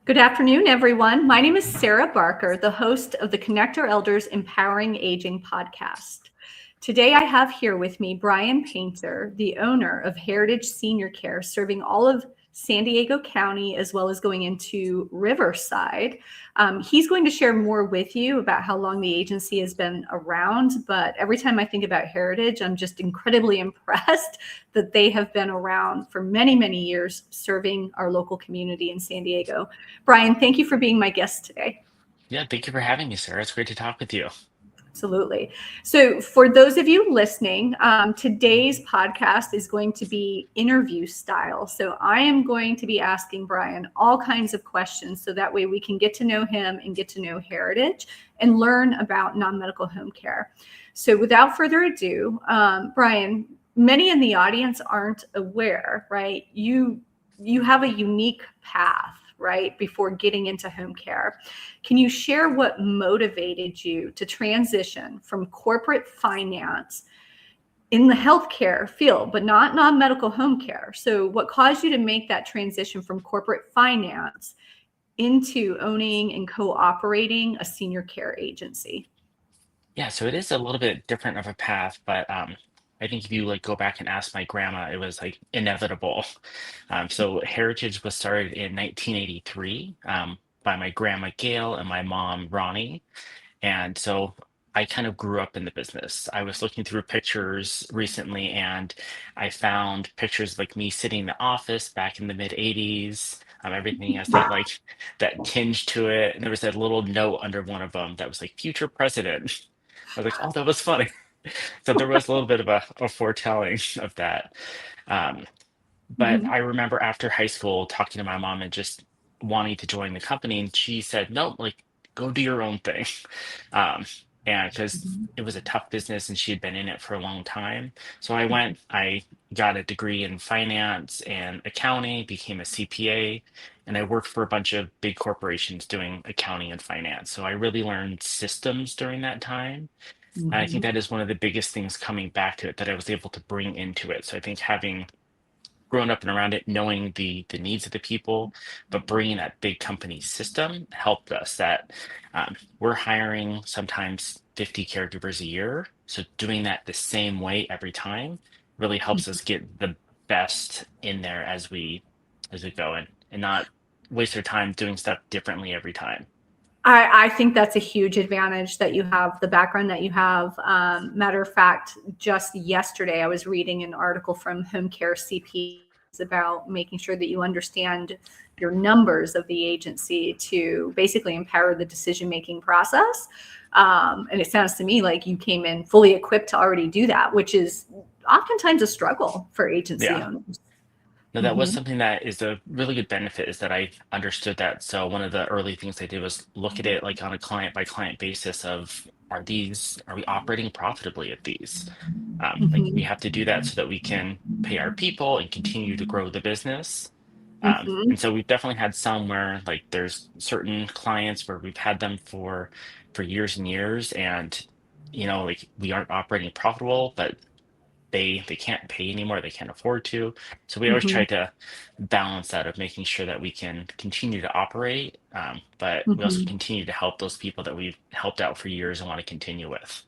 Good afternoon, everyone. My name is Sarah Barker, the host of the Connector Elders Empowering Aging podcast. Today, I have here with me Brian Painter, the owner of Heritage Senior Care, serving all of San Diego County as well as going into Riverside. He's going to share more with you about how long the agency has been around, but every time I think about Heritage, I'm just incredibly impressed that they have been around for many, many years serving our local community in San Diego. Brian, thank you for being my guest today. Yeah, thank you for having me, Sarah. It's great to talk with you. Absolutely. So, for those of you listening, today's podcast is going to be interview style. So, I am going to be asking Brian all kinds of questions so that way we can get to know him and get to know Heritage and learn about non medical home care. So, without further ado, Brian, many in the audience aren't aware, right? You have a unique path, right, before getting into home care. Can you share what motivated you to transition from corporate finance in the healthcare field, but not non-medical home care? So what caused you to make that transition from corporate finance into owning and co-operating a senior care agency? Yeah, so it is a little bit different of a path, but I think if you like go back and ask my grandma, it was like inevitable. So Heritage was started in 1983 by my grandma Gayle and my mom Roni. And so I kind of grew up in the business. I was looking through pictures recently and I found pictures of like me sitting in the office back in the mid 80s. Everything has that tinge to it. And there was that little note under one of them that was like future president. I was like, oh, that was funny. So there was a little bit of a foretelling of that. Um, but Mhm. I remember after high school talking to my mom and just wanting to join the company, and she said, "No, like go do your own thing." Um, and because Mhm. it was a tough business and she had been in it for a long time. So I went, I got a degree in finance and accounting, became a CPA, and I worked for a bunch of big corporations doing accounting and finance. So I really learned systems during that time. And I think Mhm. that is one of the biggest things coming back to it that I was able to bring into it. So I think having grown up and around it, knowing the needs of the people, but bringing that big company system helped us. That we're hiring sometimes 50 caregivers a year, so doing that the same way every time really helps us get the best in there as we go and not waste our time doing stuff differently every time. I think that's a huge advantage that you have, the background that you have. Matter of fact, just yesterday, I was reading an article from Home Care CPA about making sure that you understand your numbers of the agency to basically empower the decision making process. And it sounds to me like you came in fully equipped to already do that, which is oftentimes a struggle for agency Yeah. owners. No, that was Mm-hmm. something that is a really good benefit is that I understood that. So one of the early things I did was look at it like on a client by client basis of are we operating profitably at these? Like we Mm-hmm. have to do that so that we can pay our people and continue to grow the business. Mm-hmm. And so we've definitely had some where like there's certain clients where we've had them for years and years and like we aren't operating profitable, but they can't pay anymore, they can't afford to. So we always Mm-hmm. try to balance that of making sure that we can continue to operate, but we also Mm-hmm. continue to help those people that we've helped out for years and want to continue with.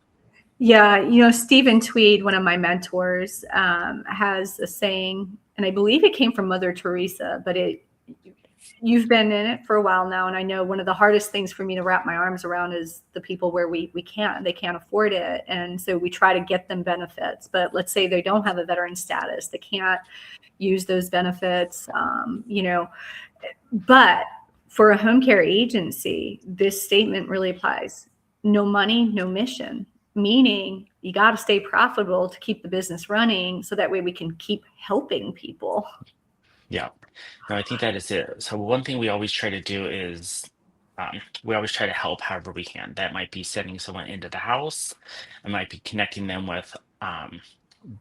Yeah, Stephen Tweed, one of my mentors, has a saying, and I believe it came from Mother Teresa, but you've been in it for a while now, and I know one of the hardest things for me to wrap my arms around is the people where they can't afford it, and so we try to get them benefits. But let's say they don't have a veteran status, they can't use those benefits, But for a home care agency, this statement really applies. No money, no mission, meaning you got to stay profitable to keep the business running so that way we can keep helping people. Yeah, no, I think that is it. So one thing we always try to do is we always try to help however we can. That might be sending someone into the house, it might be connecting them with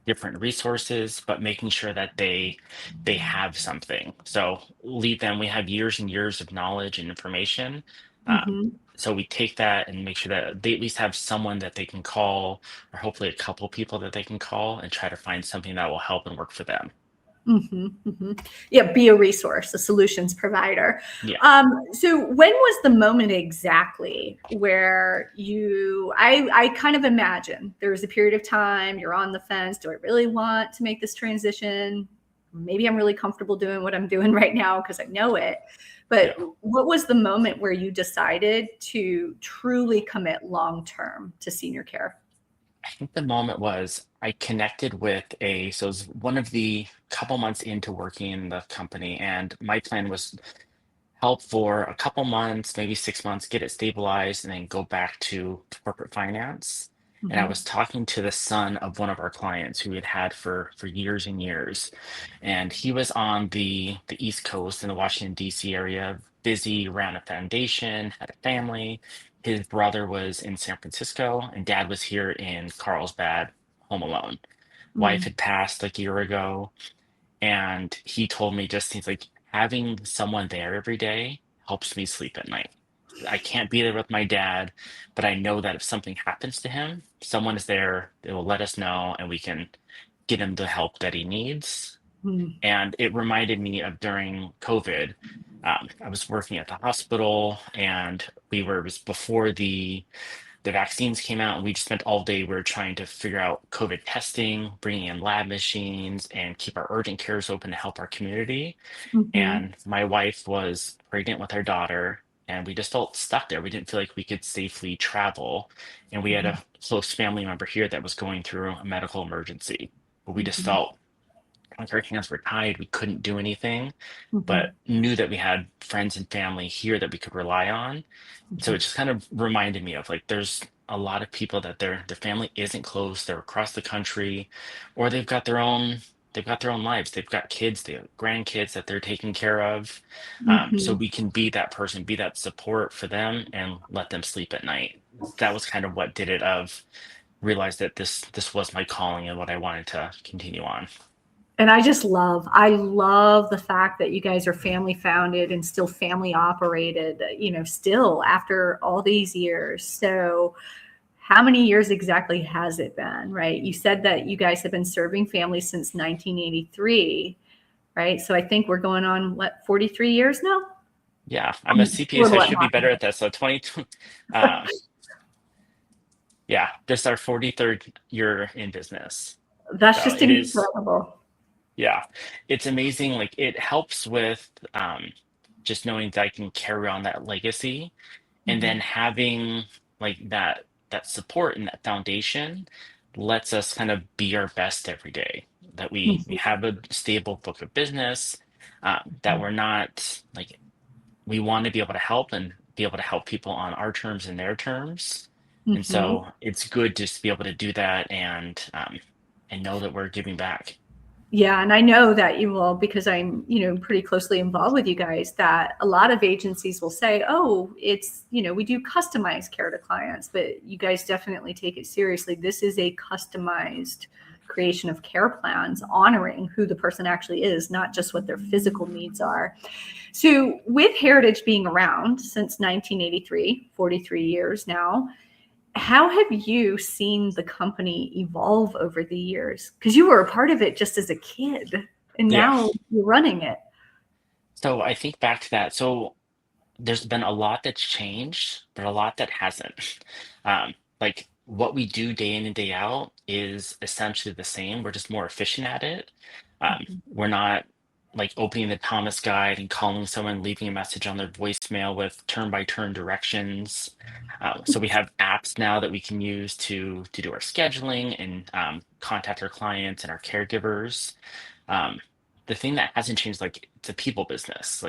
different resources, but making sure that they have something. So lead them. We have years and years of knowledge and information. Um, Mm-hmm. so we take that and make sure that they at least have someone that they can call, or hopefully a couple people that they can call and try to find something that will help and work for them. Yeah, be a resource, a solutions provider. Yeah. So when was the moment exactly where I kind of imagine there was a period of time you're on the fence. Do I really want to make this transition? Maybe I'm really comfortable doing what I'm doing right now because I know it. But Yeah. what was the moment where you decided to truly commit long term to senior care? I think the moment was I connected with so it was one of the couple months into working in the company, and my plan was help for a couple months, maybe 6 months, get it stabilized, and then go back to corporate finance. And I Hmm. was talking to the son of one of our clients who we had had for years and years, and he was on the East Coast in the Washington D.C. area, busy, ran a foundation, had a family. His brother was in San Francisco, and dad was here in Carlsbad, home alone. Wife Mm-hmm. had passed like a year ago, and he told me just he's like having someone there every day helps me sleep at night. I can't be there with my dad, but I know that if something happens to him, someone is there, they will let us know and we can get him the help that he needs. And it reminded me of during COVID. I was working at the hospital, and it was before the vaccines came out, and we just spent all day we were trying to figure out COVID testing, bringing in lab machines, and keep our urgent cares open to help our community. Hmm. And my wife was pregnant with our daughter, and we just felt stuck there. We didn't feel like we could safely travel, and we had a close family member here that was going through a medical emergency. But we just Hmm. felt like our hands were tied. We couldn't do anything, Hmm. but knew that we had friends and family here that we could rely on. So it just kind of reminded me of like there's a lot of people that their family isn't close, they're across the country, or they've got their own lives. They've got kids, they have grandkids that they're taking care of. So Hmm. we can be that person, be that support for them and let them sleep at night. That was kind of what did it of realize that this was my calling and what I wanted to continue on. And I love the fact that you guys are family founded and still family operated, still after all these years. So, how many years exactly has it been, right? You said that you guys have been serving families since 1983, right? So, I think we're going on, what, 43 years now? Yeah, I'm a I'm CPA, so I horrible at should be better math. at this. So 20, uh, yeah, this our 43rd year in business. That's So just it is, incredible. yeah, it's amazing. Like it helps with just knowing that I can carry on that legacy, and then Mhm, having like that support and that foundation lets us kind of be our best every day. That we mhm, have a stable book of business, that we're not like we want to be able to help and be able to help people on our terms and their terms. And mhm. so it's good just to be able to do that and know that we're giving back. Yeah, and I know that you will because I'm, pretty closely involved with you guys that a lot of agencies will say, "Oh, we do customized care to clients," but you guys definitely take it seriously. This is a customized creation of care plans honoring who the person actually is, not just what their physical needs are. So, with Heritage being around since 1983, 43 years now, how have you seen the company evolve over the years? Because you were a part of it just as a kid, and Yeah. now you're running it. So I think back to that. So there's been a lot that's changed, but a lot that hasn't. Like what we do day in and day out is essentially the same. We're just more efficient at it. We're not like opening the Thomas guide and calling someone, leaving a message on their voicemail with turn by turn directions. So we have apps now that we can use to do our scheduling and contact our clients and our caregivers. Um, the thing that hasn't changed, like it's a people business.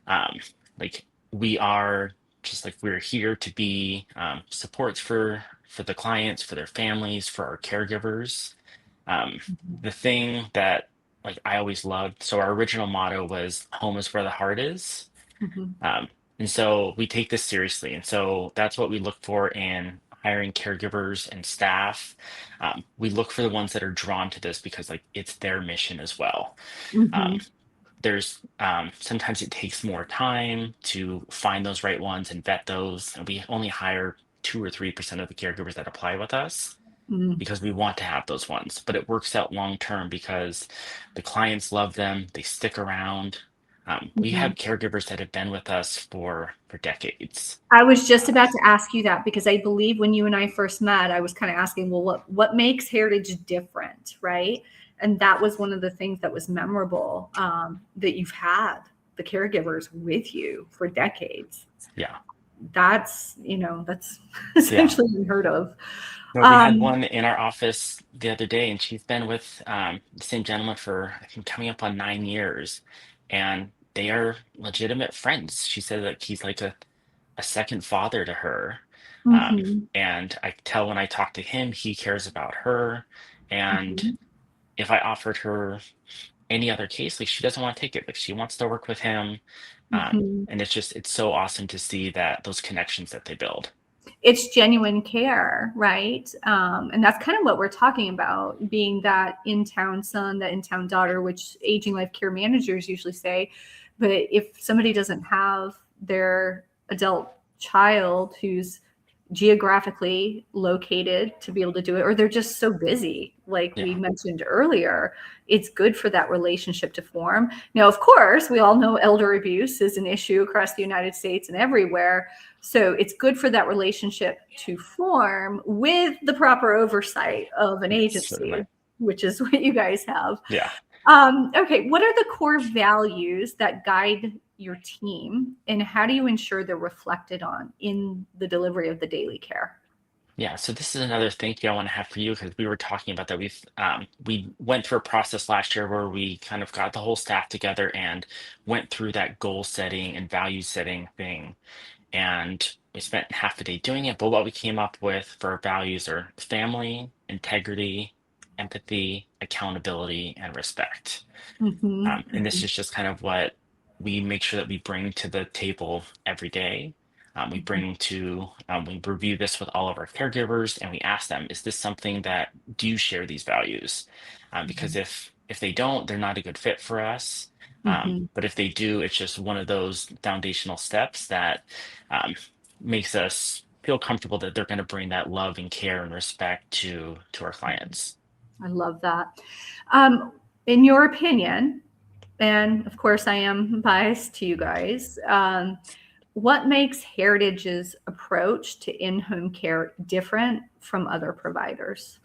Um, like we are just like we're here to be supports for the clients, for their families, for our caregivers. Um, the thing that like I always loved, so our original motto was "Home is where the heart is," Mhm, um, and so we take this seriously, and so that's what we look for in hiring caregivers and staff. We look for the ones that are drawn to this because like it's their mission as well. Um, mhm, there's sometimes it takes more time to find those right ones and vet those, and we only hire 2 or 3% of the caregivers that apply with us. Mm-hmm. because we want to have those ones, but it works out long term because the clients love them, they stick around. We have caregivers that have been with us for decades. I was just Uh, about to ask you that because I believe when you and I first met, I was kind of asking, well, what makes Heritage different, right? And that was one of the things that was memorable, that you've had the caregivers with you for decades. yeah, That's yeah. essentially unheard of. No, we had Um, one in our office the other day, and she's been with the same gentleman for, I think, coming up on 9 years, and they are legitimate friends. She said that he's like a second father to her. mhm, And I can tell when I talk to him, he cares about her. And mhm, if I offered her any other case, like she doesn't want to take it. Like she wants to work with him. mhm. And it's so awesome to see that those connections that they build. It's genuine care, right? And that's kind of what we're talking about, being that in town son, that in town daughter, which aging life care managers usually say. But if somebody doesn't have their adult child who's geographically located to be able to do it, or they're just so busy, like we Yeah, mentioned earlier, it's good for that relationship to form. Now, of course, we all know elder abuse is an issue across the United States and everywhere. So it's good for that relationship to form with the proper oversight of an yes, certainly. agency, which is what you guys have. Yeah. Okay, what are the core values that guide your team, and how do you ensure they're reflected on in the delivery of the daily care? Yeah, so this is another thank you I want to have for you because we were talking about that. We went through a process last year where we kind of got the whole staff together and went through that goal setting and value setting thing. And we spent half a day doing it, but what we came up with for our values are family, integrity, empathy, accountability, and respect. Mm-hmm, And this mm-hmm, is just kind of what we make sure that we bring to the table every day. We review this with all of our caregivers and we ask them, is this something that, do you share these values? Because if they don't, they're not a good fit for us. mm-hmm. But if they do, it's just one of those foundational steps that um, makes us feel comfortable that they're going to bring that love and care and respect to our clients. I love that. Um, in your opinion, and of course I am biased to you guys, what makes Heritage's approach to in-home care different from other providers?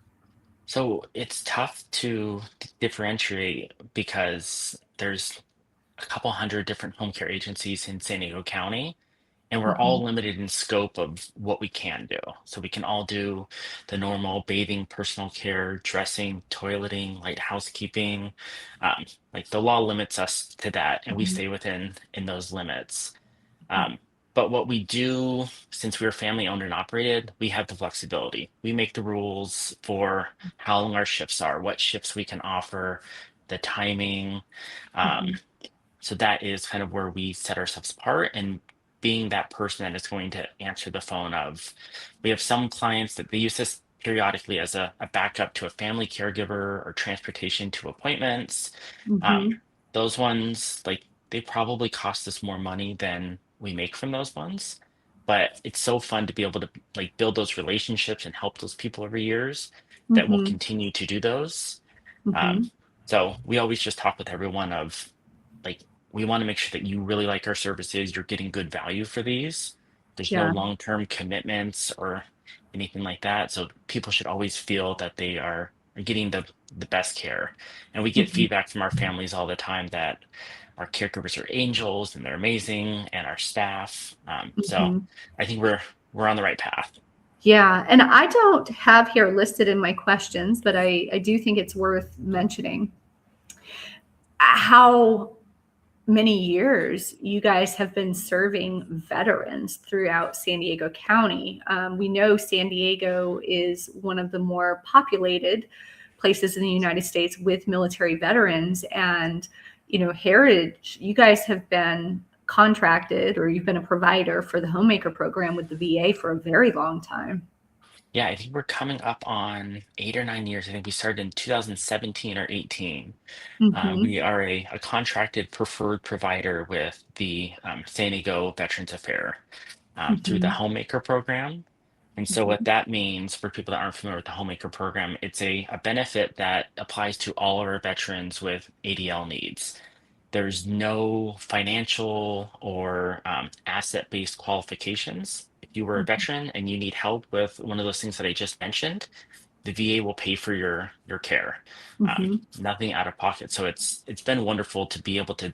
So it's tough to differentiate because there's a couple hundred different home care agencies in San Diego County, and we're Mm-hmm, all limited in scope of what we can do. So we can all do the normal bathing, personal care, dressing, toileting, light housekeeping. Um, like the law limits us to that, and we mm-hmm, stay within in those limits. Um, but what we do, since we're family owned and operated, we have the flexibility. We make the rules for how long our shifts are, what shifts we can offer, the timing. Um, mm-hmm, so that is kind of where we set ourselves apart and being that person that is going to answer the phone of, we have some clients that they use this periodically as a backup to a family caregiver or transportation to appointments. Um, mm-hmm, those ones, like they probably cost us more money than we make from those ones. But it's so fun to be able to like build those relationships and help those people over years that will mm-hmm, continue to do those. Um, mm-hmm. so we always just talk with everyone of like we want to make sure that you really like our services, you're getting good value for these. There's no Yeah. long-term commitments or anything like that. So people should always feel that are getting the best care. And we get Mm-hmm, feedback from our families all the time that our caregivers are angels and they're amazing and our staff. So mm-hmm. I think we're on the right path. Yeah, and I don't have here listed in my questions, but I do think it's worth mentioning how many years you guys have been serving veterans throughout San Diego County. We know San Diego is one of the more populated places in the United States with military veterans. And, Heritage, you guys have been contracted or you've been a provider for the homemaker program with the VA for a very long time. Yeah, I think we're coming up on 8 or 9 years. I think we started in 2017 or 18. Hmm. We are a contracted preferred provider with the San Diego Veterans Affair through the Hmm. Homemaker program. And so what that means for people that aren't familiar with the Homemaker program, it's a benefit that applies to all of our veterans with ADL needs. There's no financial or asset-based qualifications. If you were a veteran and you need help with one of those things that I just mentioned, the VA will pay for your care, Mm-hmm. nothing out of pocket. So it's been wonderful to be able to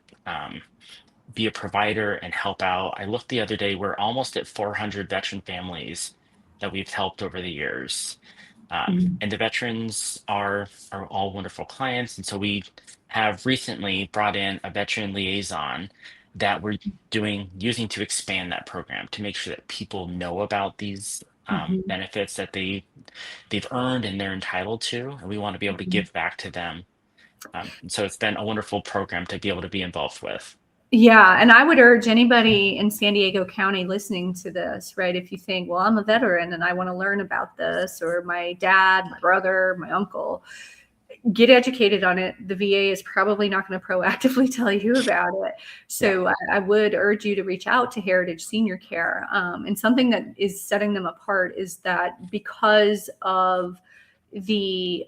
be a provider and help out. I looked the other day, we're almost at 400 veteran families that we've helped over the years. And the veterans are all wonderful clients. And so we have recently brought in a veteran liaison that we're using to expand that program to make sure that people know about these Mm-hmm. benefits that they've earned and they're entitled to, and we want to be able to give back to them. And so it's been a wonderful program to be able to be involved with. Yeah, and I would urge anybody in San Diego County listening to this, right? If you think, well, I'm a veteran and I want to learn about this, or my dad, my brother, my uncle, get educated on it. The VA is probably not going to proactively tell you about it. Yeah. So I would urge you to reach out to Heritage Senior Care. And something that is setting them apart is that because of the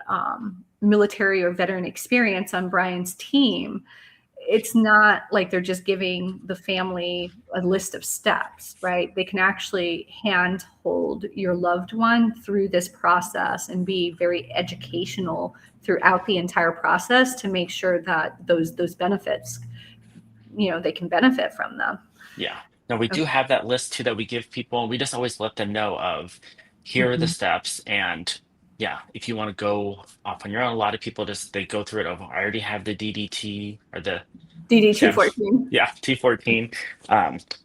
military or veteran experience on Brian's team, it's not like they're just giving the family a list of steps, right? They can actually handhold your loved one through this process and be very educational throughout the entire process to make sure that those benefits, they can benefit from them. Yeah. No, we do Okay. have that list too that we give people. We just always let them know of here are the Mhm. steps. And yeah, if you want to go off on your own, a lot of people just they go through it. Oh, I already have the DDT or the DD Sam, 214. yeah, T14.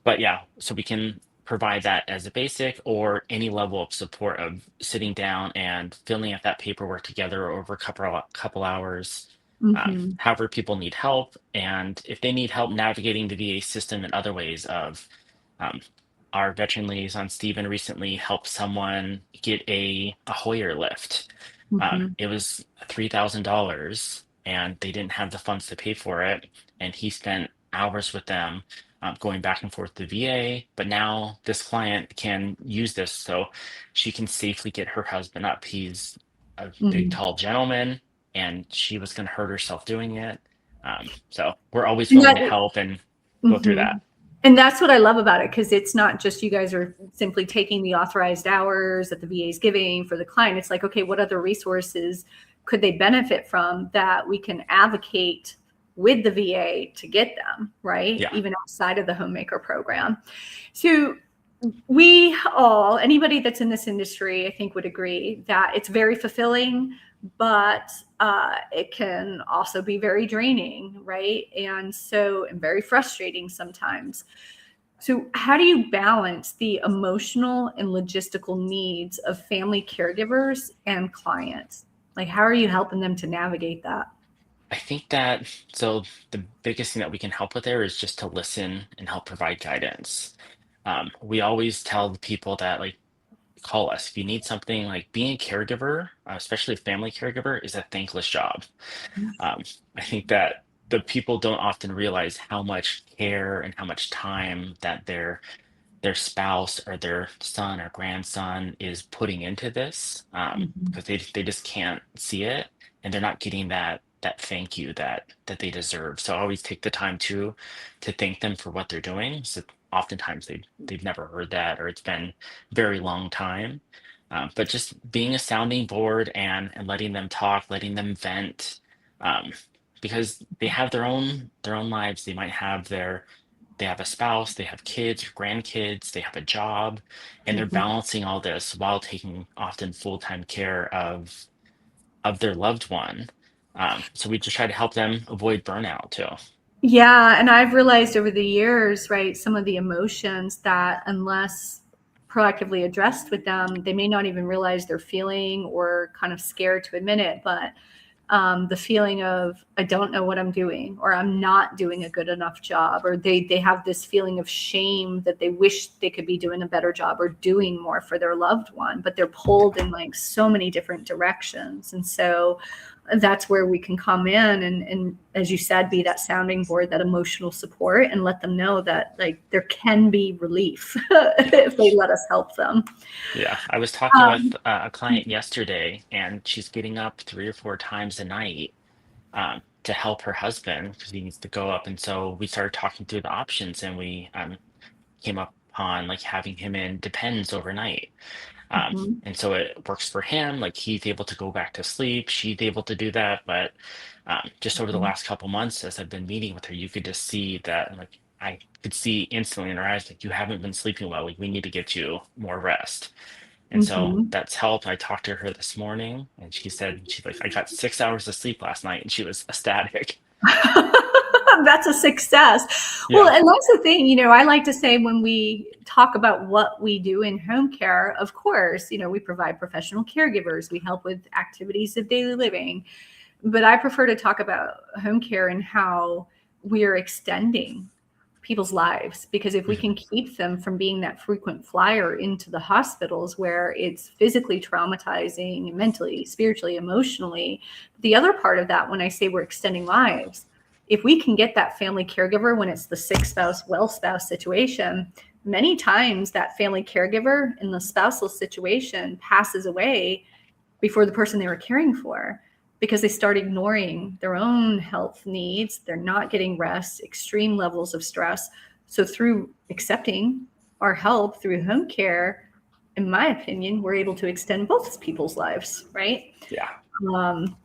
But yeah, so we can provide that as a basic or any level of support of sitting down and filling out that paperwork together over a couple hours. Hmm. However, people need help, and if they need help navigating the VA system in other ways of um, our veteran liaison Stephen recently helped someone get a Hoyer lift. Hmm. It was $3,000 and they didn't have the funds to pay for it. And he spent hours with them going back and forth to VA. But now this client can use this so she can safely get her husband up. He's a big, Hmm. tall gentleman, and she was going to hurt herself doing it. So we're always And willing that, to help and go through mhm. that. And that's what I love about it, because it's not just you guys are simply taking the authorized hours that the VA is giving for the client. It's like, okay, what other resources could they benefit from that we can advocate with the VA to get them, right? Yeah. Even outside of the homemaker program. So we all, anybody that's in this industry, I think would agree that it's very fulfilling, but it can also be very draining, right? And very frustrating sometimes. So, how do you balance the emotional and logistical needs of family caregivers and clients? Like, how are you helping them to navigate that? I think that so the biggest thing that we can help with there is just to listen and help provide guidance. We always tell the people that like call us if you need something. Like being a caregiver, especially a family caregiver, is a thankless job. Um, I think that the people don't often realize how much care and how much time that their spouse or their son or grandson is putting into this Mhm. because they just can't see it and they're not getting that thank you that they deserve. So I always take the time to thank them for what they're doing. So oftentimes they've never heard that or it's been very long time. But just being a sounding board and letting them talk, letting them vent, um, because they have their own lives. They have a spouse, they have kids, grandkids, they have a job, and they're Mhm. balancing all this while taking often full-time care of their loved one. So we just try to help them avoid burnout too. Yeah, and I've realized over the years, right, some of the emotions that unless proactively addressed with them, they may not even realize they're feeling or kind of scared to admit it. But the feeling of I don't know what I'm doing, or I'm not doing a good enough job, or they have this feeling of shame that they wish they could be doing a better job or doing more for their loved one, but they're pulled in like so many different directions. And so that's where we can come in and, as you said, be that sounding board, that emotional support, and let them know that like there can be relief Yeah. if they let us help them. Yeah. I was talking with Um, a client yesterday, and she's getting up 3 or 4 times a night to help her husband because he needs to go up. And so we started talking through the options, and we came up on like having him in depends overnight. Um, mhm, and so it works for him. Like he's able to go back to sleep. She's able to do that. But just over the mhm, last couple months, as I've been meeting with her, you could just see that, like, I could see instantly in her eyes, like, you haven't been sleeping well. Like, we need to get you more rest. And so mhm. that's helped. I talked to her this morning, and she said, she's like, I got 6 hours of sleep last night, and she was ecstatic. That's a success. Well, Yeah. and that's the thing, I like to say when we talk about what we do in home care, of course, we provide professional caregivers, we help with activities of daily living, but I prefer to talk about home care and how we are extending people's lives, because if we Mhm. can keep them from being that frequent flyer into the hospitals where it's physically traumatizing, mentally, spiritually, emotionally, the other part of that, when I say we're extending lives, if we can get that family caregiver when it's the sick spouse, well spouse situation, many times that family caregiver in the spousal situation passes away before the person they were caring for, because they start ignoring their own health needs. They're not getting rest, extreme levels of stress. So, through accepting our help through home care, in my opinion, we're able to extend both people's lives, right? Yeah. Um,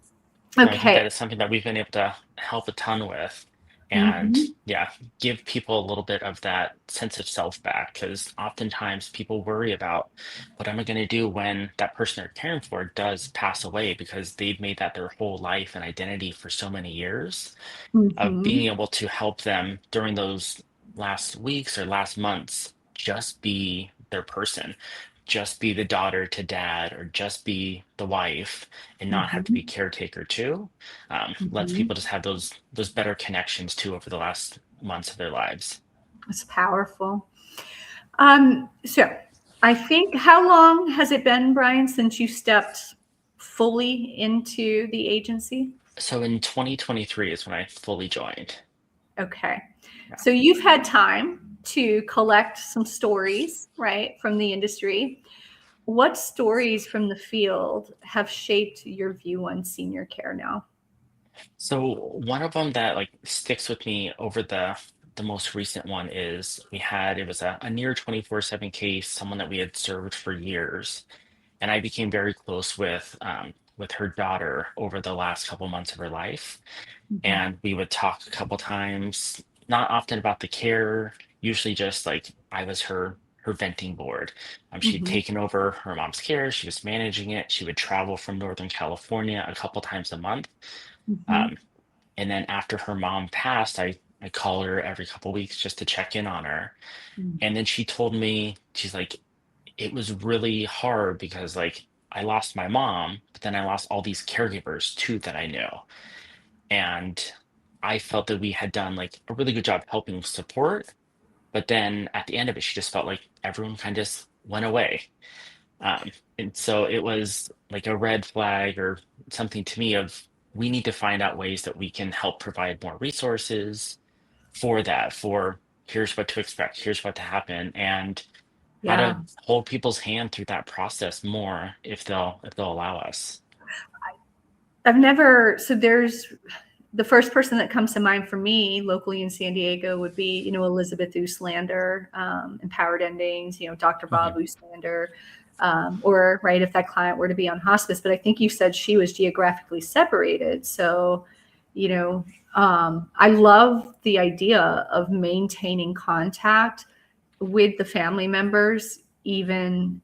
No, I think okay. that is something that we've been able to help a ton with. And Mhm. yeah, give people a little bit of that sense of self back. Because oftentimes people worry about what am I going to do when that person they're caring for does pass away, because they've made that their whole life and identity for so many years. Of being Mhm. able to help them during those last weeks or last months, just be their person, just be the daughter to dad, or just be the wife, and not have to be Mhm. caretaker too. Lets Mhm. people just have those better connections too over the last months of their lives. It's powerful. So I think, how long has it been, Brian, since you stepped fully into the agency? So in 2023 is when I fully joined. Okay. Yeah. So you've had time to collect some stories, right, from the industry. What stories from the field have shaped your view on senior care now? So one of them that like sticks with me over the most recent one is it was a near 24/7 case, someone that we had served for years, and I became very close with her daughter over the last couple months of her life, Mhm. and we would talk a couple times, not often about the care, usually just like I was her venting board. She'd Mhm. taken over her mom's care, she was managing it, she would travel from Northern California a couple times a month. Mhm. Um, and then after her mom passed, I call her every couple weeks just to check in on her. Mhm. And then she told me, she's like, it was really hard because like I lost my mom, but then I lost all these caregivers too that I knew. And I felt that we had done like a really good job helping support, but then at the end of it, she just felt like everyone kind of just went away. Um, and so it was like a red flag or something to me of we need to find out ways that we can help provide more resources for that, for here's what to expect, here's what to happen, and how Yeah. to hold people's hand through that process more if they'll allow us. I've never, so there's the first person that comes to mind for me locally in San Diego would be, Elizabeth Ooslander, Empowered Endings, Dr. Bob Mhm. Ooslander, or right, if that client were to be on hospice. But I think you said she was geographically separated. So, I love the idea of maintaining contact with the family members, even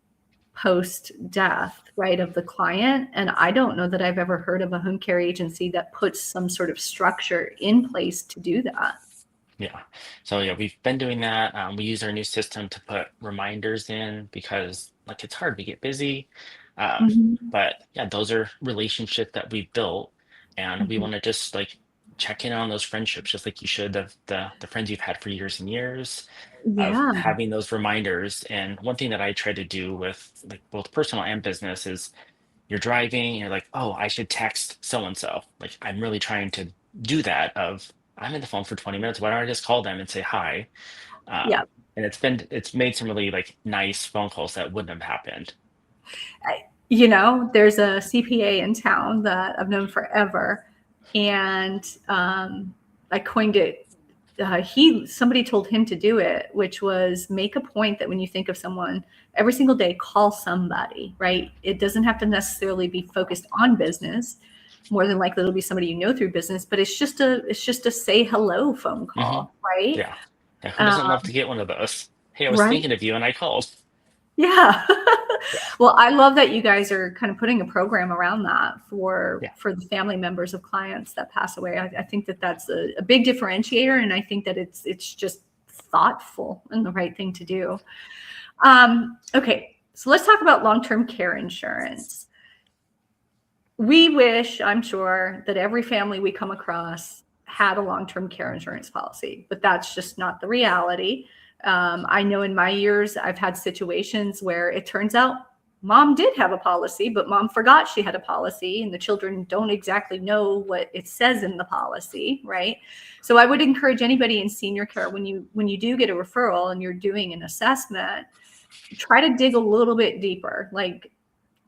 post death, right, of the client. And I don't know that I've ever heard of a home care agency that puts some sort of structure in place to do that. Yeah. So yeah, we've been doing that. We use our new system to put reminders in because like it's hard, we get busy. Um, Mhm. but yeah, those are relationships that we've built, and we Mhm. want to just like check in on those friendships, just like you should of the friends you've had for years and years, of Yeah. having those reminders. And one thing that I try to do with like both personal and business is you're driving, and you're like, oh, I should text so and so. Like I'm really trying to do that. Of I'm in the phone for 20 minutes. Why don't I just call them and say hi? Yeah. And it's made some really like nice phone calls that wouldn't have happened. There's a CPA in town that I've known forever, and I coined it. Somebody told him to do it, which was make a point that when you think of someone every single day, call somebody, right? It doesn't have to necessarily be focused on business. More than likely it'll be somebody through business, but it's just a say hello phone Hmm. call, right? Yeah. Yeah. Who Um, doesn't love to get one of those? Hey, I was right. thinking of you and I called. Yeah. Yeah. Well, I love that you guys are kind of putting a program around that for Yeah. the family members of clients that pass away. I think that that's a big differentiator, and I think that it's just thoughtful and the right thing to do. Okay, so let's talk about long-term care insurance. We wish, I'm sure, that every family we come across had a long-term care insurance policy, but that's just not the reality. I know in my years, I've had situations where it turns out mom did have a policy, but mom forgot she had a policy, and the children don't exactly know what it says in the policy, right? So I would encourage anybody in senior care, when you do get a referral and you're doing an assessment, try to dig a little bit deeper. Like,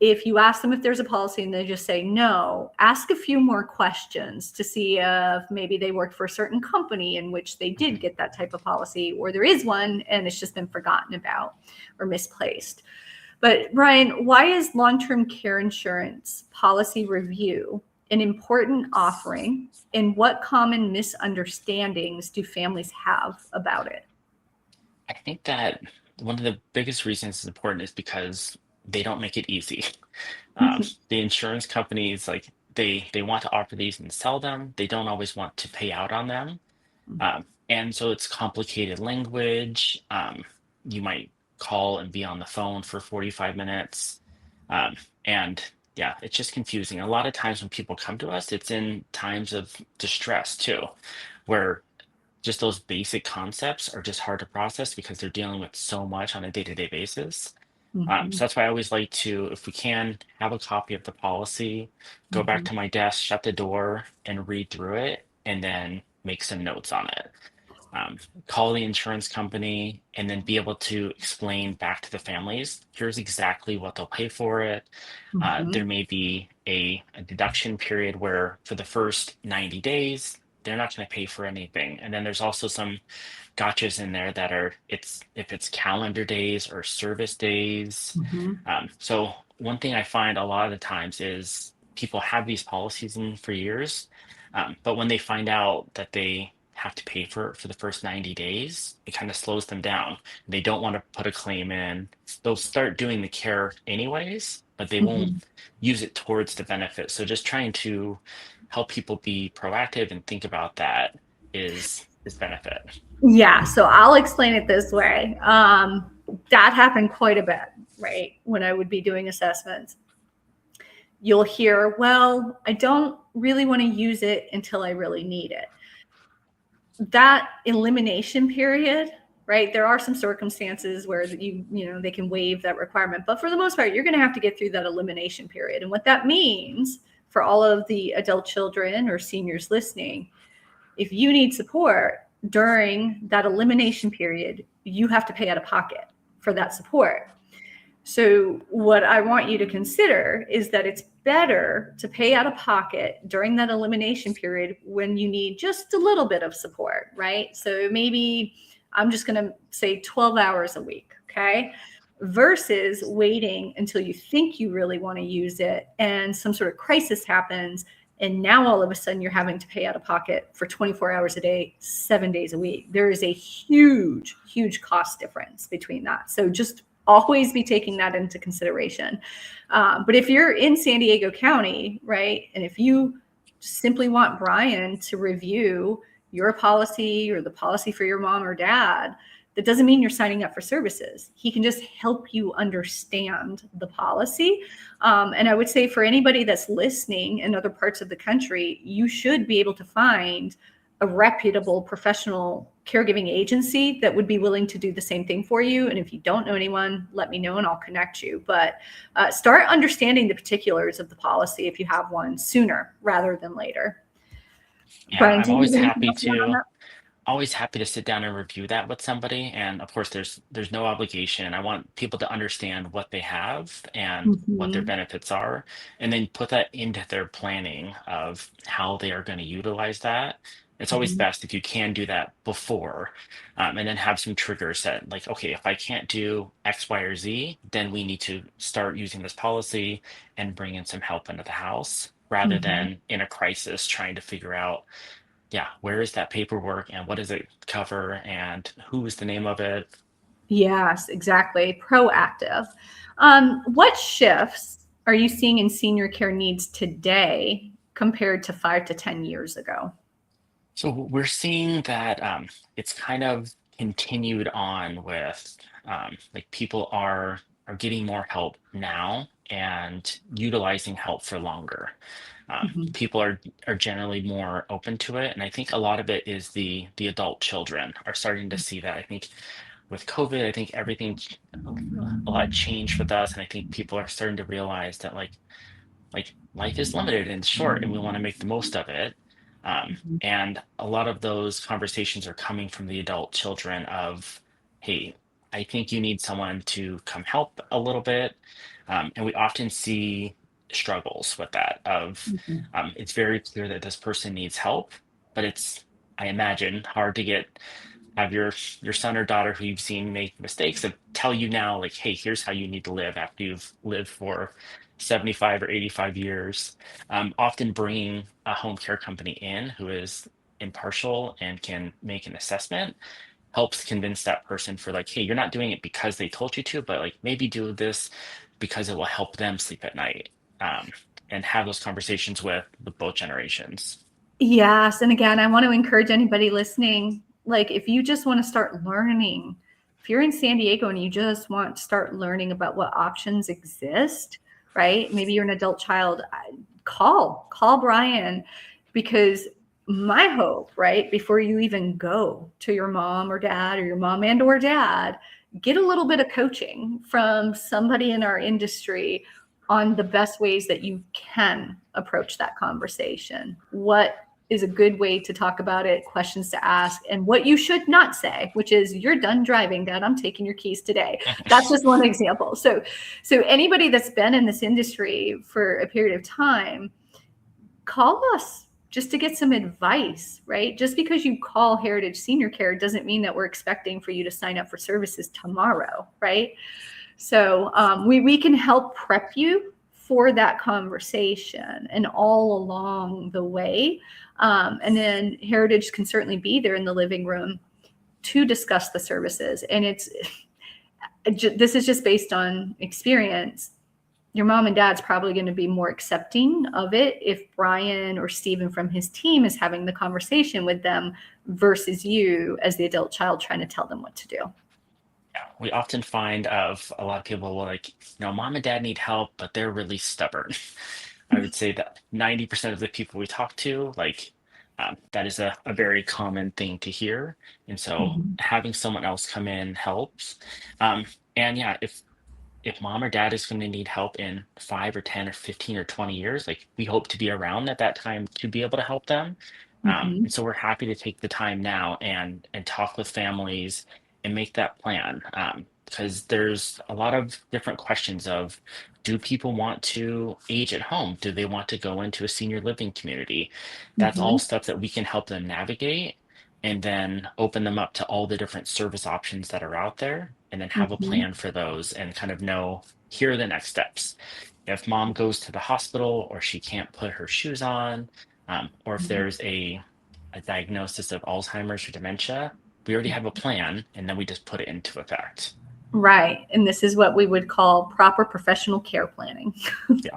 if you ask them if there's a policy and they just say no, ask a few more questions to see if maybe they worked for a certain company in which they did Mhm. get that type of policy, or there is one and it's just been forgotten about or misplaced. But Brian, why is long-term care insurance policy review an important offering, and what common misunderstandings do families have about it? I think that one of the biggest reasons it's important is because they don't make it easy. The insurance companies, like they want to offer these and sell them. They don't always want to pay out on them. And so it's complicated language. You might call and be on the phone for 45 minutes. Um, and yeah, it's just confusing. A lot of times when people come to us, it's in times of distress too, where just those basic concepts are just hard to process because they're dealing with so much on a day-to-day basis. Mhm, So that's why I always like to, if we can, have a copy of the policy, go back mhm, to my desk, shut the door, and read through it, and then make some notes on it. Um, Call the insurance company, and then be able to explain back to the families, here's exactly what they'll pay for it. There mhm, may be a deduction period where for the first 90 days, they're not going to pay for anything. And then there's also some gotchas in there that are it's if it's calendar days or service days. mhm. So one thing I find a lot of the times is people have these policies in for years, but when they find out that they have to pay for the first 90 days, it kind of slows them down. They don't want to put a claim in. They'll start doing the care anyways, but they won't Mhm. use it towards the benefit. So just trying to help people be proactive and think about that is benefit. Yeah, so I'll explain it this way. That happened quite a bit, right? When I would be doing assessments, you'll hear, well, I don't really want to use it until I really need it. That elimination period, right? There are some circumstances where they can waive that requirement, but for the most part, you're going to have to get through that elimination period. And what that means for all of the adult children or seniors listening, if you need support during that elimination period, you have to pay out of pocket for that support. So, what I want you to consider is that it's better to pay out of pocket during that elimination period when you need just a little bit of support, right? So, maybe I'm just going to say 12 hours a week, okay? Versus waiting until you think you really want to use it and some sort of crisis happens. And now all of a sudden you're having to pay out of pocket for 24 hours a day, 7 days a week. There is a huge, huge cost difference between that. So just always be taking that into consideration. But if you're in San Diego County, right, and if you simply want Brian to review your policy or the policy for your mom or dad, that doesn't mean you're signing up for services. He can just help you understand the policy. And I would say for anybody that's listening in other parts of the country, you should be able to find a reputable professional caregiving agency that would be willing to do the same thing for you. And if you don't know anyone, let me know and I'll connect you. But start understanding the particulars of the policy if you have one sooner rather than later. Yeah, Brian, I'm do you have always anything happy else you want on to that? sit down and review that with somebody. And of course, there's no obligation. I want people to understand what they have and what their Mhm. benefits are, and then put that into their planning of how they are going to utilize that. It's always Mhm. best if you can do that before, and then have some triggers set. Like, okay, if I can't do X, Y, or Z, then we need to start using this policy and bring in some help into the house, rather Mhm. than in a crisis trying to figure out, yeah, where is that paperwork and what does it cover and who is the name of it? Yes, exactly. Proactive. What shifts are you seeing in senior care needs today compared to 5 to 10 years ago? So we're seeing that it's kind of continued on with, like, people are getting more help now and utilizing help for longer. Mhm. People are generally more open to it, and I think a lot of it is the adult children are starting to see that. I think with COVID, I think everything a lot changed with us, and I think people are starting to realize that, like, life is limited and short and we want to make the most of it. Mhm. And a lot of those conversations are coming from the adult children of, hey, I think you need someone to come help a little bit. And we often see struggles with that of, Mhm. it's very clear that this person needs help, but it's, I imagine, hard to have your son or daughter who you've seen make mistakes and tell you now, like, hey, here's how you need to live after you've lived for 75 or 85 years. Often bringing a home care company in who is impartial and can make an assessment helps convince that person for, like, hey, you're not doing it because they told you to, but like, maybe do this because it will help them sleep at night. um, and have those conversations with both generations. Yes, and again, I want to encourage anybody listening, like if you just want to start learning, if you're in San Diego and you just want to start learning about what options exist, right? Maybe you're an adult child, call Brian, because my hope, right, before you even go to your mom or dad or your mom and or dad, get a little bit of coaching from somebody in our industry on the best ways that you can approach that conversation. What is a good way to talk about it, questions to ask, and what you should not say, which is, "You're done driving, Dad. I'm taking your keys today." That's just one example. So anybody that's been in this industry for a period of time, call us just to get some advice, right? Just because you call Heritage Senior Care doesn't mean that we're expecting for you to sign up for services tomorrow, right? So we can help prep you for that conversation and all along the way. And then Heritage can certainly be there in the living room to discuss the services. And this is just based on experience. Your mom and dad's probably going to be more accepting of it if Brian or Steven from his team is having the conversation with them versus you as the adult child trying to tell them what to do. Yeah, we often find of a lot of people will, like, mom and dad need help, but they're really stubborn. I would say that 90% of the people we talk to, like, that is a very common thing to hear. And so Mhm. having someone else come in helps. Um, and yeah, if mom or dad is going to need help in 5 or 10 or 15 or 20 years, like, we hope to be around at that time to be able to help them. And Mhm. so we're happy to take the time now and talk with families and make that plan. Because there's a lot of different questions of, do people want to age at home? Do they want to go into a senior living community? That's all Mhm. stuff that we can help them navigate, and then open them up to all the different service options that are out there, and then have a Mhm. plan for those and kind of know, here are the next steps. If mom goes to the hospital or she can't put her shoes on, or if Mhm. there's a diagnosis of Alzheimer's or dementia, we already have a plan, and then we just put it into effect. Right. And this is what we would call proper professional care planning. Yeah.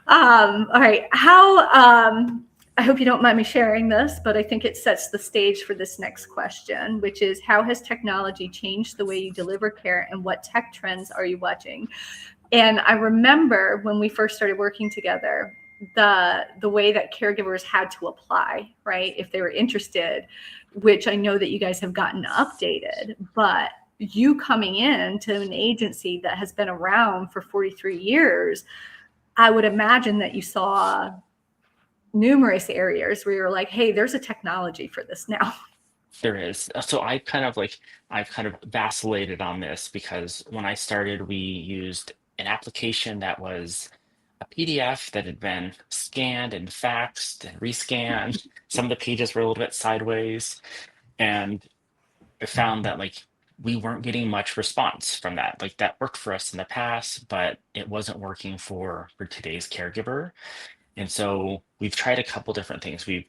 All right. I hope you don't mind me sharing this, but I think it sets the stage for this next question, which is, how has technology changed the way you deliver care and what tech trends are you watching? And I remember when we first started working together, the way that caregivers had to apply, right, if they were interested, which I know that you guys have gotten updated, but you coming in to an agency that has been around for 43 years, I would imagine that you saw numerous areas where you're like, hey, there's a technology for this now. There is. So I've kind of vacillated on this because when I started, we used an application that was a PDF that had been scanned and faxed and rescanned. Some of the pages were a little bit sideways, and I found that like we weren't getting much response from that. Like that worked for us in the past, but it wasn't working for today's caregiver. And so we've tried a couple different things. We've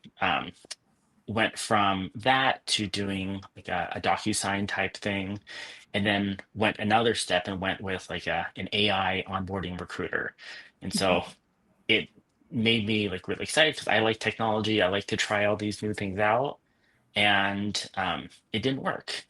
went from that to doing like a DocuSign type thing, and then went another step and went with like an AI onboarding recruiter. And so it made me like really excited because I like technology. I like to try all these new things out, and it didn't work.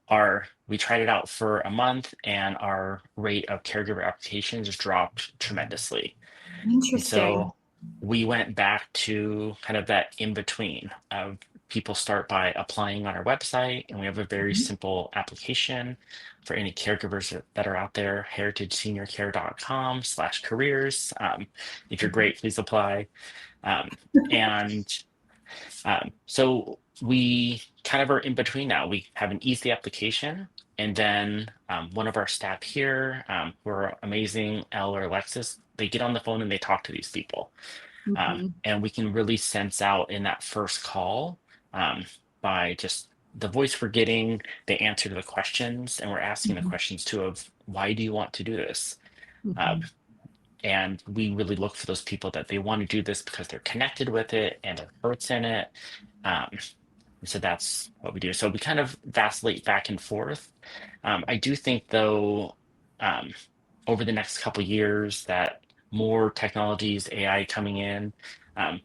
Our We tried it out for a month, and our rate of caregiver applications dropped tremendously. And Interesting. so we went back to kind of that in between of people start by applying on our website, and we have a very Mhm. simple application for any caregivers that are out there, heritageseniorcare.com/careers. If you're great, please apply. Um, and so we kind of are in between now. We have an easy application, and then one of our staff here, who are amazing, Elle or Alexis, they get on the phone and they talk to these people. Mhm. And we can really sense out in that first call um, by just the voice we're getting, the answer to the questions, and we're asking the Mhm. questions too of why do you want to do this? Uh, Mhm. and we really look for those people that they want to do this because they're connected with it and their heart's in it. Um, so that's what we do. So we kind of vacillate back and forth. I do think, though, um, over the next couple years, that more technologies, AI coming in.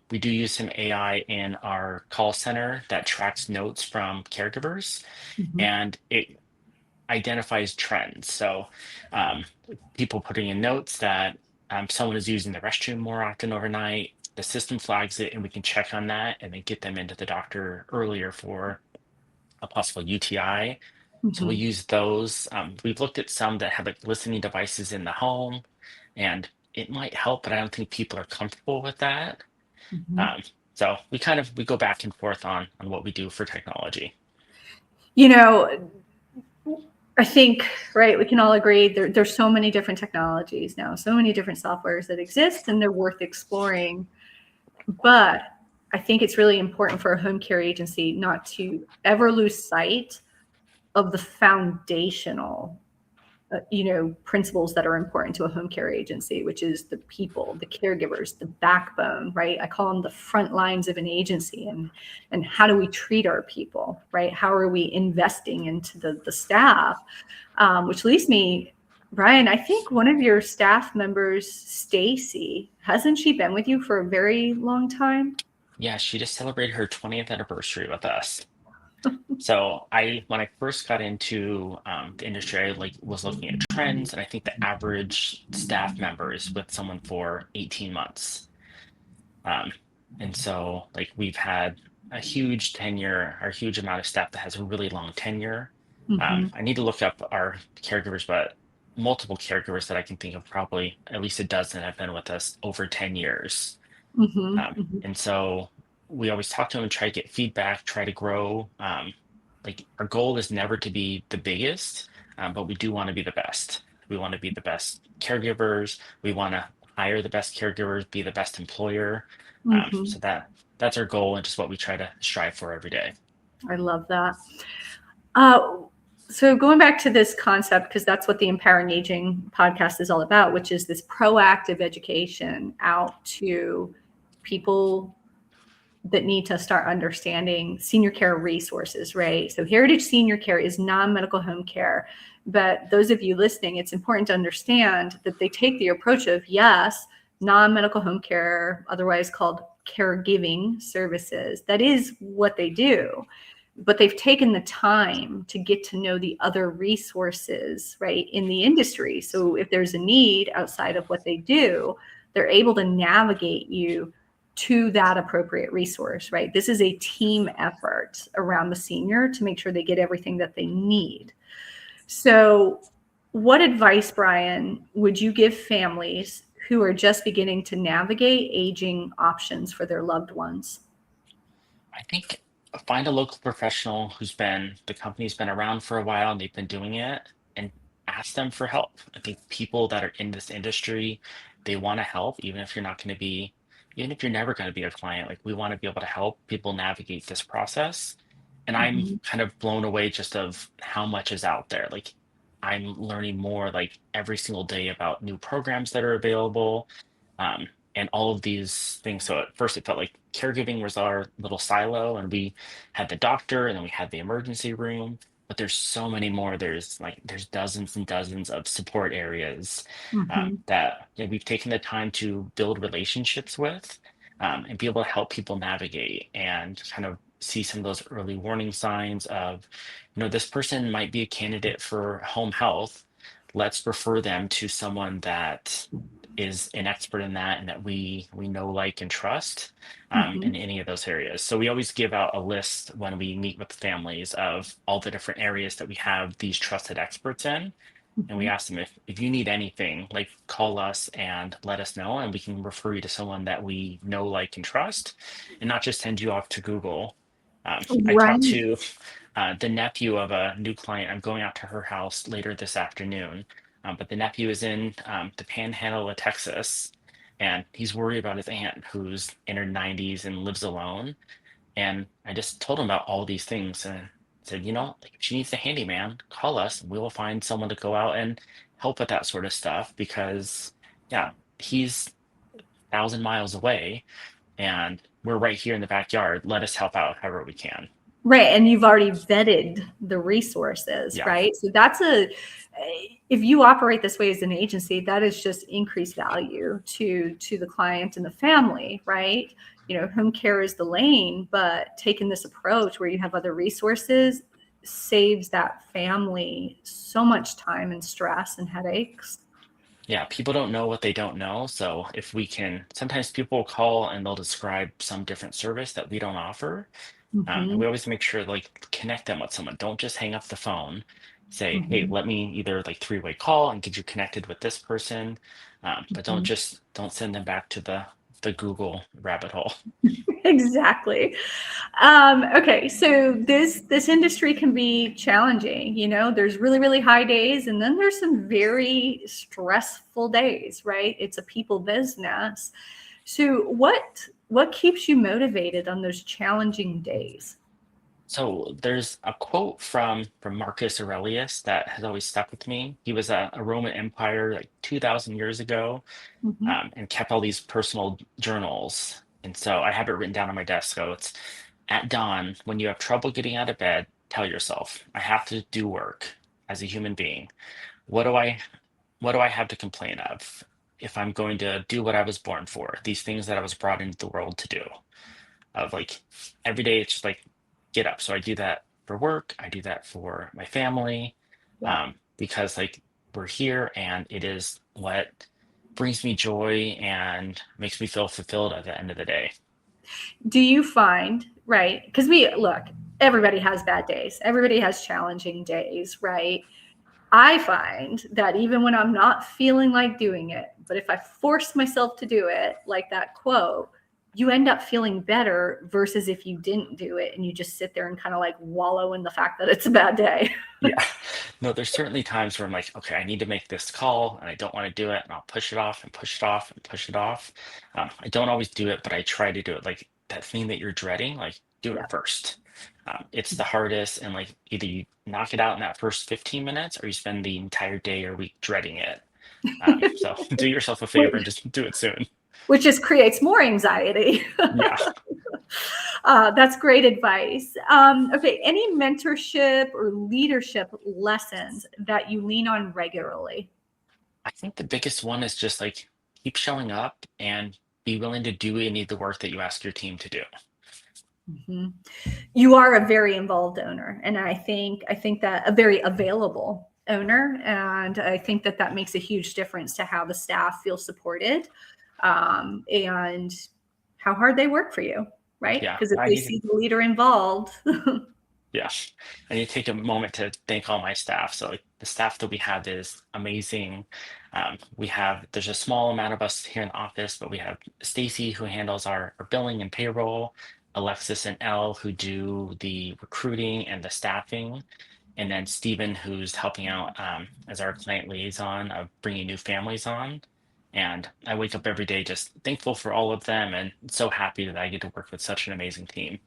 We do use some AI in our call center that tracks notes from caregivers, Mhm. and it identifies trends. So um, people putting in notes that someone is using the restroom more often overnight, the system flags it, and we can check on that and then get them into the doctor earlier for a possible UTI. So we Mhm. use those. We've looked at some that have like listening devices in the home, and it might help, but I don't think people are comfortable with that. Mhm. Um, so we go back and forth on what we do for technology. You know, I think, right, we can all agree there's so many different technologies now, so many different softwares that exist, and they're worth exploring. But I think it's really important for a home care agency not to ever lose sight of the foundational principles that are important to a home care agency, which is the people, the caregivers, the backbone, right? I call them the front lines of an agency. And how do we treat our people, right? How are we investing into the staff? Which leads me, Brian, I think one of your staff members, Stacy, hasn't she been with you for a very long time? Yeah, she just celebrated her 20th anniversary with us. So when I first got into the industry, I like was looking at trends, and I think the average staff member is with someone for 18 months. Um, and so like we've had a huge tenure, or a huge amount of staff that has a really long tenure. Mm-hmm. I need to look up our caregivers, but multiple caregivers that I can think of, probably at least a dozen, have been with us over 10 years. Mm-hmm. Mm-hmm. And so we always talk to them and try to get feedback, try to grow. Like our goal is never to be the biggest, but we do want to be the best. We want to be the best caregivers. We want to hire the best caregivers, be the best employer. Mm-hmm. So that's our goal, and just what we try to strive for every day. I love that. Uh, so going back to this concept, because that's what the Empowering Aging podcast is all about, which is this proactive education out to people that need to start understanding senior care resources, right? So Heritage Senior Care is non-medical home care. But those of you listening, it's important to understand that they take the approach of, yes, non-medical home care, otherwise called caregiving services. That is what they do. But they've taken the time to get to know the other resources, right, in the industry. So if there's a need outside of what they do, they're able to navigate you to that appropriate resource, right? This is a team effort around the senior to make sure they get everything that they need. So what advice, Brian, would you give families who are just beginning to navigate aging options for their loved ones? I think find a local professional the company's been around for a while and they've been doing it, and ask them for help. I think people that are in this industry, they want to help, even if you're never going to be a client, like we want to be able to help people navigate this process. And I'm Mm-hmm. kind of blown away just of how much is out there. Like I'm learning more like every single day about new programs that are available. Um, and all of these things. So at first it felt like caregiving was our little silo, and we had the doctor, and then we had the emergency room. But there's so many more. There's dozens and dozens of support areas Mm-hmm. that we've taken the time to build relationships with, and be able to help people navigate and kind of see some of those early warning signs of, this person might be a candidate for home health. Let's refer them to someone that is an expert in that and that we know, like, and trust Mm-hmm. in any of those areas. So we always give out a list when we meet with families of all the different areas that we have these trusted experts in. And we Mm-hmm. ask them, if you need anything, like, call us and let us know, and we can refer you to someone that we know, like, and trust, and not just send you off to Google. I Right. talked to the nephew of a new client. I'm going out to her house later this afternoon. But the nephew is in the panhandle of Texas, and he's worried about his aunt who's in her 90s and lives alone. And I just told him about all these things and said, like, if she needs a handyman, call us and we will find someone to go out and help with that sort of stuff because, yeah, he's 1,000 miles away and we're right here in the backyard. Let us help out however we can. Right. And you've already vetted the resources, Yeah. right? So if you operate this way as an agency, that is just increased value to the client and the family, right? Home care is the lane, but taking this approach where you have other resources saves that family so much time and stress and headaches. Yeah, people don't know what they don't know. So if we can, sometimes people will call and they'll describe some different service that we don't offer. And Mm-hmm. we always make sure to, like, connect them with someone. Don't just hang up the phone. Say, hey, Mm-hmm. let me either like three-way call and get you connected with this person. But Mm-hmm. don't send them back to the Google rabbit hole. Exactly. Okay, so this industry can be challenging. There's really, really high days, and then there's some very stressful days, right? It's a people business. So what keeps you motivated on those challenging days? So there's a quote from Marcus Aurelius that has always stuck with me. He was a Roman Empire like 2,000 years ago, Hmm. and kept all these personal journals. And so I have it written down on my desk. So it's at dawn, when you have trouble getting out of bed, tell yourself, I have to do work as a human being. What do I what do I have to complain of if I'm going to do what I was born for? These things that I was brought into the world to do. Of like every day it's just like get up. So I do that for work, I do that for my family, Yeah. because like we're here and it is what brings me joy and makes me feel fulfilled at the end of the day. Do you find, right? Because everybody has bad days. Everybody has challenging days, right? I find that even when I'm not feeling like doing it, but if I force myself to do it, like that quote, you end up feeling better versus if you didn't do it and you just sit there and kind of like wallow in the fact that it's a bad day. Yeah. No, there's certainly times where I'm like, okay, I need to make this call and I don't want to do it, and I'll push it off and push it off and push it off. I don't always do it, but I try to do it. Like that thing that you're dreading, like do it Yeah. first. It's the hardest, and like either you knock it out in that first 15 minutes or you spend the entire day or week dreading it. So do yourself a favor and just do it soon. Which just creates more anxiety. Yeah. That's great advice. Okay, any mentorship or leadership lessons that you lean on regularly? I think the biggest one is just like keep showing up and be willing to do any of the work that you ask your team to do. Mhm. You are a very involved owner, and I think that a very available owner, and I think that makes a huge difference to how the staff feel supported. and how hard they work for you, right? Yeah, Because if I they need to, see the leader involved. yeah, I need to take a moment to thank all my staff. So like the staff that we have is amazing. There's a small amount of us here in the office, but we have Stacy who handles our billing and payroll, Alexis and Elle who do the recruiting and the staffing, and then Stephen who's helping out as our client liaison of bringing new families on. And I wake up every day just thankful for all of them and so happy that I get to work with such an amazing team.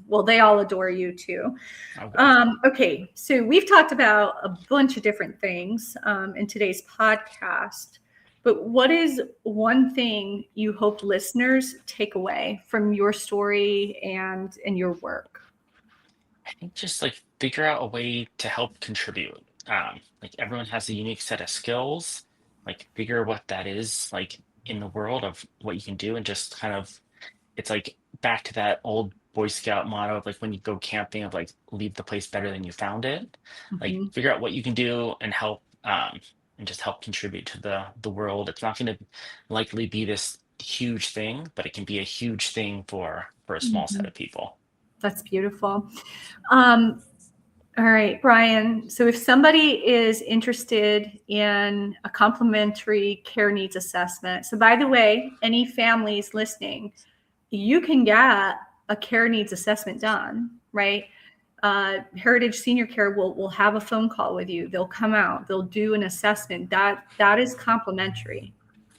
Well, they all adore you too. Oh, good. Okay, so we've talked about a bunch of different things in today's podcast, but what is one thing you hope listeners take away from your story and your work? I think just like figure out a way to help contribute. Like everyone has a unique set of skills. Like figure what that is like in the world of what you can do, and just kind of it's like back to that old Boy Scout motto of like when you go camping of like leave the place better than you found it. Like Mhm. figure out what you can do and help and just help contribute to the world. It's not going to likely be this huge thing, but it can be a huge thing for a small set Mhm. of people. That's beautiful. Um, all right, Brian. So if somebody is interested in a complimentary care needs assessment, so by the way, any families listening, you can get a care needs assessment done, right? Heritage Senior Care will have a phone call with you. They'll come out. They'll do an assessment. That is complimentary,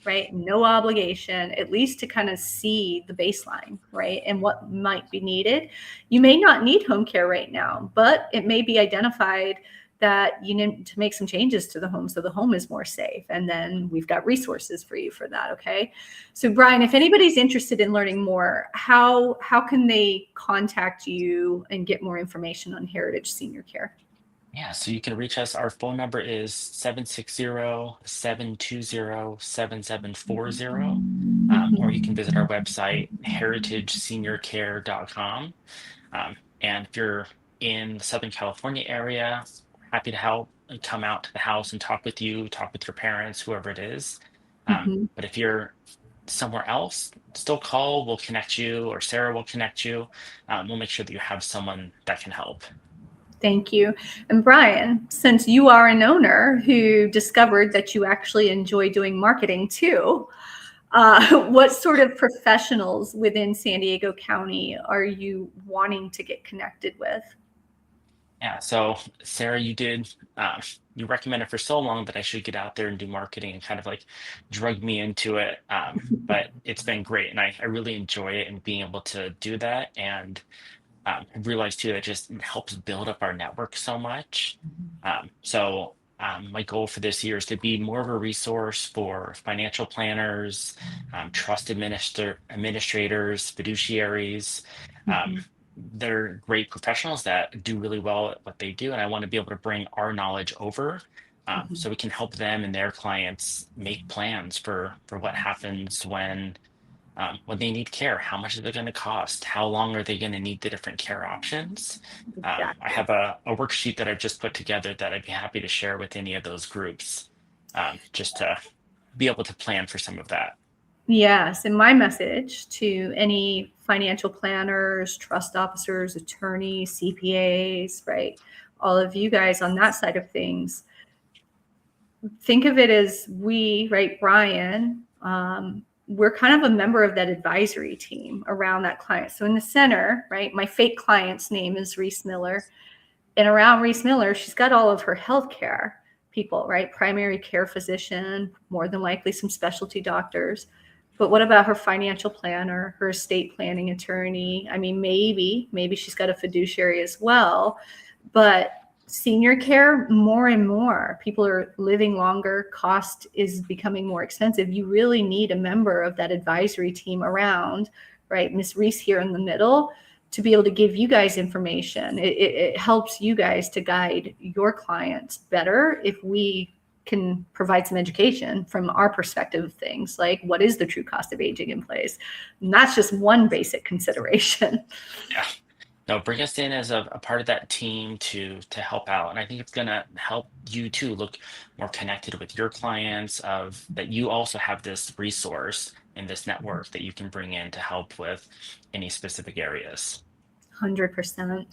right? No obligation, at least to kind of see the baseline, right? And what might be needed. You may not need home care right now, but it may be identified that you need to make some changes to the home so the home is more safe. And then we've got resources for you for that. Okay. So Brian, if anybody's interested in learning more, how can they contact you and get more information on Heritage Senior Care? Yeah, so you can reach us. Our phone number is 760-720-7740. Or you can visit our website, heritageseniorcare.com. And if you're in the Southern California area, happy to help and come out to the house and talk with you, talk with your parents, whoever it is. Mhm. But if you're somewhere else, still call, we'll connect you, or Sarah will connect you. We'll make sure that you have someone that can help. Thank you. And Brian, since you are an owner who discovered that you actually enjoy doing marketing too, what sort of professionals within San Diego County are you wanting to get connected with? Yeah, so Sarah, you recommended for so long that I should get out there and do marketing and kind of like drug me into it. But it's been great and I really enjoy it and being able to do that. And I realized too that just helps build up our network so much. My goal for this year is to be more of a resource for financial planners, administrators, fiduciaries. Um, Mhm. they're great professionals that do really well at what they do, and I want to be able to bring our knowledge over so Mhm. we can help them and their clients make plans for what happens when they need care. How much is it going to cost? How long are they going to need the different care options? I Exactly. have a worksheet that I've just put together that I'd be happy to share with any of those groups, just to be able to plan for some of that. Yes, and my message to any financial planners, trust officers, attorneys, CPAs, right? All of you guys on that side of things, think of it as we, right, Brian, we're kind of a member of that advisory team around that client. So in the center, right, my fake client's name is Reese Miller. And around Reese Miller, she's got all of her healthcare people, right? Primary care physician, more than likely some specialty doctors. But what about her financial planner, her estate planning attorney? I mean, maybe she's got a fiduciary as well. But senior care, more and more people are living longer. Cost is becoming more expensive. You really need a member of that advisory team around, right? Miss Reese here in the middle to be able to give you guys information. It helps you guys to guide your clients better if we can provide some education from our perspective of things, like what is the true cost of aging in place. And that's just one basic consideration. Yeah. No, bring us in as a part of that team to help out. And I think it's gonna help you too look more connected with your clients of that you also have this resource and this network that you can bring in to help with any specific areas. 100%.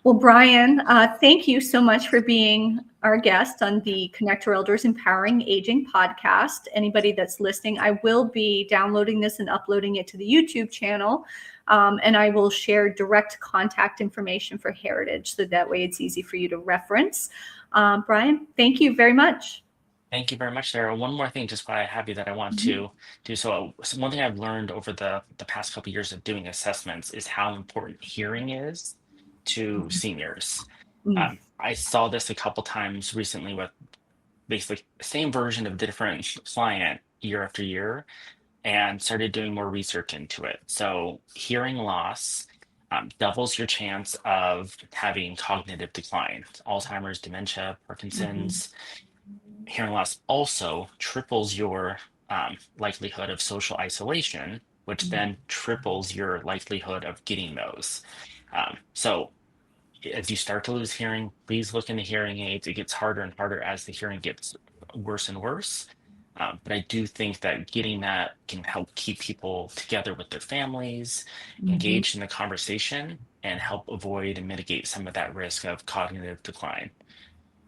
Well, Brian, thank you so much for being our guest on the Connect to Elders Empowering Aging podcast. Anybody that's listening, I will be downloading this and uploading it to the YouTube channel. And I will share direct contact information for Heritage, so that way it's easy for you to reference. Brian, thank you very much. Thank you very much, Sarah. One more thing, just while I have you, that I want Mhm. to do. So one thing I've learned over the past couple years of doing assessments is how important hearing is to seniors. Mm. I saw this a couple times recently with basically the same version of different client year after year, and started doing more research into it. So hearing loss doubles your chance of having cognitive decline, Alzheimer's, dementia, Mhm. Parkinson's. Hearing loss also triples your likelihood of social isolation, which Mhm. then triples your likelihood of getting those. So as you start to lose hearing, please look into hearing aids. It gets harder and harder as the hearing gets worse and worse. But I do think that getting that can help keep people together with their families, Mhm. engaged in the conversation, and help avoid and mitigate some of that risk of cognitive decline.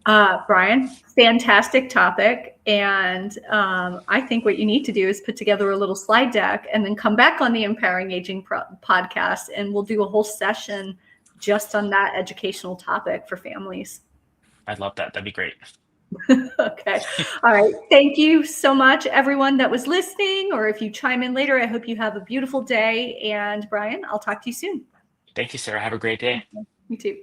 Brian, fantastic topic. And I think what you need to do is put together a little slide deck and then come back on the Empowering Aging podcast, and we'll do a whole session just on that educational topic for families. I'd love that. That'd be great. Okay. All right. Thank you so much, everyone that was listening. Or if you chime in later, I hope you have a beautiful day. And Brian, I'll talk to you soon. Thank you, Sarah. Have a great day. You too.